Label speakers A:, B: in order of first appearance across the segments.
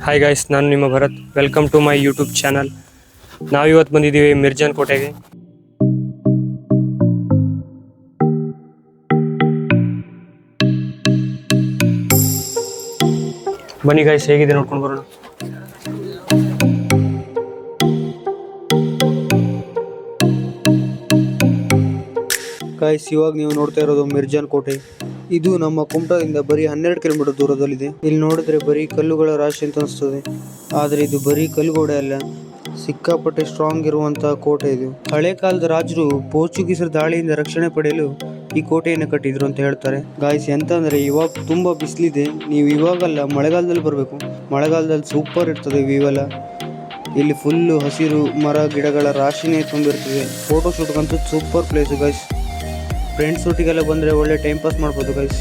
A: Hi guys, ನಾನು ನಿಮ್ಮ Bharat. Welcome to my YouTube channel. ನಾವಿವತ್ತು ಬಂದಿದ್ದೀವಿ ಮಿರ್ಜಾನ್ ಕೋಟೆಗೆ. ಬನ್ನಿ ಗಾಯ್ಸ್, ಹೇಗಿದೆ ನೋಡ್ಕೊಂಡು ಬರೋಣ.
B: ಗಾಯ್ಸ್, ಇವಾಗ ನೀವು ನೋಡ್ತಾ ಇರೋದು ಮಿರ್ಜಾನ್ ಕೋಟೆ. ಇದು ನಮ್ಮ ಕುಮಟಾದಿಂದ ಬರೀ 12 ಕಿಲೋಮೀಟರ್ ದೂರದಲ್ಲಿದೆ. ಇಲ್ಲಿ ನೋಡಿದ್ರೆ ಬರೀ ಕಲ್ಲುಗಳ ರಾಶಿ ಅಂತ ಅನಿಸ್ತದೆ, ಆದರೆ ಇದು ಬರೀ ಕಲ್ಲುಗೋಡೆ ಅಲ್ಲ, ಸಿಕ್ಕಾಪಟ್ಟೆ ಸ್ಟ್ರಾಂಗ್ ಇರುವಂತಹ ಕೋಟೆ ಇದು. ಹಳೆ ಕಾಲದ ರಾಜರು ಪೋರ್ಚುಗೀಸರ ದಾಳಿಯಿಂದ ರಕ್ಷಣೆ ಪಡೆಯಲು ಈ ಕೋಟೆಯನ್ನು ಕಟ್ಟಿದ್ರು ಅಂತ ಹೇಳ್ತಾರೆ. ಗಾಯ್ಸ್, ಎಂತ ಅಂದ್ರೆ ಇವಾಗ ತುಂಬಾ ಬಿಸಿಲಿದೆ, ನೀವು ಇವಾಗಲ್ಲ ಮಳೆಗಾಲದಲ್ಲಿ ಬರಬೇಕು. ಮಳೆಗಾಲದಲ್ಲಿ ಸೂಪರ್ ಇರ್ತದೆ ವ್ಯೂ ಎಲ್ಲ. ಇಲ್ಲಿ ಫುಲ್ಲು ಹಸಿರು ಮರ ಗಿಡಗಳ ರಾಶಿನೇ ತುಂಬಿರ್ತದೆ. ಫೋಟೋ ಶೂಟ್ಗಂತೂ ಸೂಪರ್ ಪ್ಲೇಸ್ ಗಾಯ್ಸ್. ಫ್ರೆಂಡ್ಸ್ ಒಟ್ಟಿಗೆಲ್ಲ ಬಂದರೆ ಒಳ್ಳೆ ಟೈಮ್ ಪಾಸ್ ಮಾಡ್ಬೋದು ಗೈಸ್.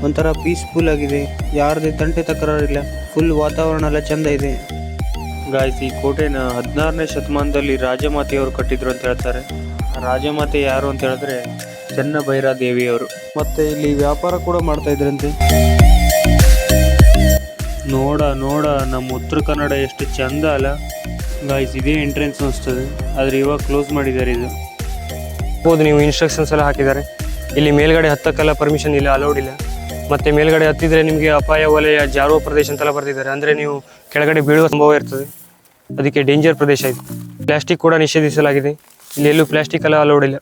B: ಒಂಥರ ಪೀಸ್ಫುಲ್ ಆಗಿದೆ, ಯಾರದೇ ತಂಟೆ ತಕರಾರಿಲ್ಲ, ಫುಲ್ ವಾತಾವರಣ ಎಲ್ಲ ಚೆಂದ ಇದೆ.
A: ಗಾಯ್ಸ್, ಈ ಕೋಟೆನ 16ನೇ ಶತಮಾನದಲ್ಲಿ ರಾಜಮಾತೆಯವರು ಕಟ್ಟಿದ್ರು ಅಂತ ಹೇಳ್ತಾರೆ. ರಾಜಮಾತೆ ಯಾರು ಅಂತ ಹೇಳಿದ್ರೆ ಚೆನ್ನಭೈರಾದೇವಿಯವರು.
B: ಮತ್ತೆ ಇಲ್ಲಿ ವ್ಯಾಪಾರ ಕೂಡ ಮಾಡ್ತಾ ಇದ್ರಂತೆ.
A: ನೋಡ ನಮ್ಮ ಉತ್ತರ ಕನ್ನಡ ಎಷ್ಟು ಚಂದ ಅಲ್ಲ ಗಾಯ್ಸ್. ಇದೇ ಎಂಟ್ರೆನ್ಸ್ ಅನಿಸ್ತದೆ, ಆದರೆ ಇವಾಗ ಕ್ಲೋಸ್ ಮಾಡಿದ್ದಾರೆ. ಇದು ನೀವು ಇನ್ಸ್ಟ್ರಕ್ಷನ್ಸ್ ಎಲ್ಲ ಹಾಕಿದ್ದಾರೆ. ಇಲ್ಲಿ ಮೇಲ್ಗಡೆ ಹತ್ತಕ್ಕೆಲ್ಲ ಪರ್ಮಿಷನ್ ಇಲ್ಲ, ಅಲೌಡ್ ಇಲ್ಲ. ಮತ್ತು ಮೇಲ್ಗಡೆ ಹತ್ತಿದರೆ ನಿಮಗೆ ಅಪಾಯ ವಲಯ ಜಾರುವ ಪ್ರದೇಶ ಅಂತೆಲ್ಲ ಬರ್ತಿದ್ದಾರೆ. ಅಂದರೆ ನೀವು ಕೆಳಗಡೆ ಬೀಳುವ ಸಂಭವ ಇರ್ತದೆ, ಅದಕ್ಕೆ ಡೇಂಜರ್ ಪ್ರದೇಶ ಇದು. ಪ್ಲಾಸ್ಟಿಕ್ ಕೂಡ ನಿಷೇಧಿಸಲಾಗಿದೆ, ಇಲ್ಲಿ ಎಲ್ಲೂ ಪ್ಲಾಸ್ಟಿಕ್ ಎಲ್ಲ ಅಲೌಡ್ ಇಲ್ಲ.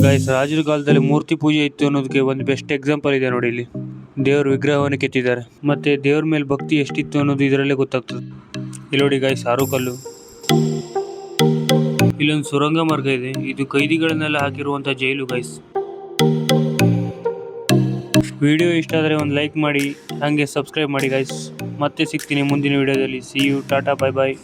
A: ಗಾಯ್ಸ್, ರಾಜರ ಕಾಲದಲ್ಲಿ ಮೂರ್ತಿ ಪೂಜೆ ಇತ್ತು ಅನ್ನೋದಕ್ಕೆ ಒಂದು ಬೆಸ್ಟ್ ಎಕ್ಸಾಂಪಲ್ ಇದೆ ನೋಡಿ. ಇಲ್ಲಿ ದೇವ್ರ ವಿಗ್ರಹವನ್ನು ಕೆತ್ತಿದ್ದಾರೆ, ಮತ್ತು ದೇವ್ರ ಮೇಲೆ ಭಕ್ತಿ ಎಷ್ಟಿತ್ತು ಅನ್ನೋದು ಇದರಲ್ಲೇ ಗೊತ್ತಾಗ್ತದೆ. ಇಲ್ಲಿ ನೋಡಿ ಗಾಯ್ಸ್, ಆರುಕಲ್ಲು. ಇಲ್ಲೊಂದು ಸುರಂಗ ಮಾರ್ಗ ಇದೆ, ಇದು ಕೈದಿಗಳನ್ನೆಲ್ಲ ಹಾಕಿರುವಂಥ ಜೈಲು ಗಾಯ್ಸ್. ವಿಡಿಯೋ ಇಷ್ಟ ಆದರೆ ಒಂದು ಲೈಕ್ ಮಾಡಿ, ಹಾಗೆ ಸಬ್ಸ್ಕ್ರೈಬ್ ಮಾಡಿ ಗಾಯ್ಸ್. ಮತ್ತೆ ಸಿಗ್ತೀನಿ ಮುಂದಿನ ವಿಡಿಯೋದಲ್ಲಿ. See you, tata, bye bye.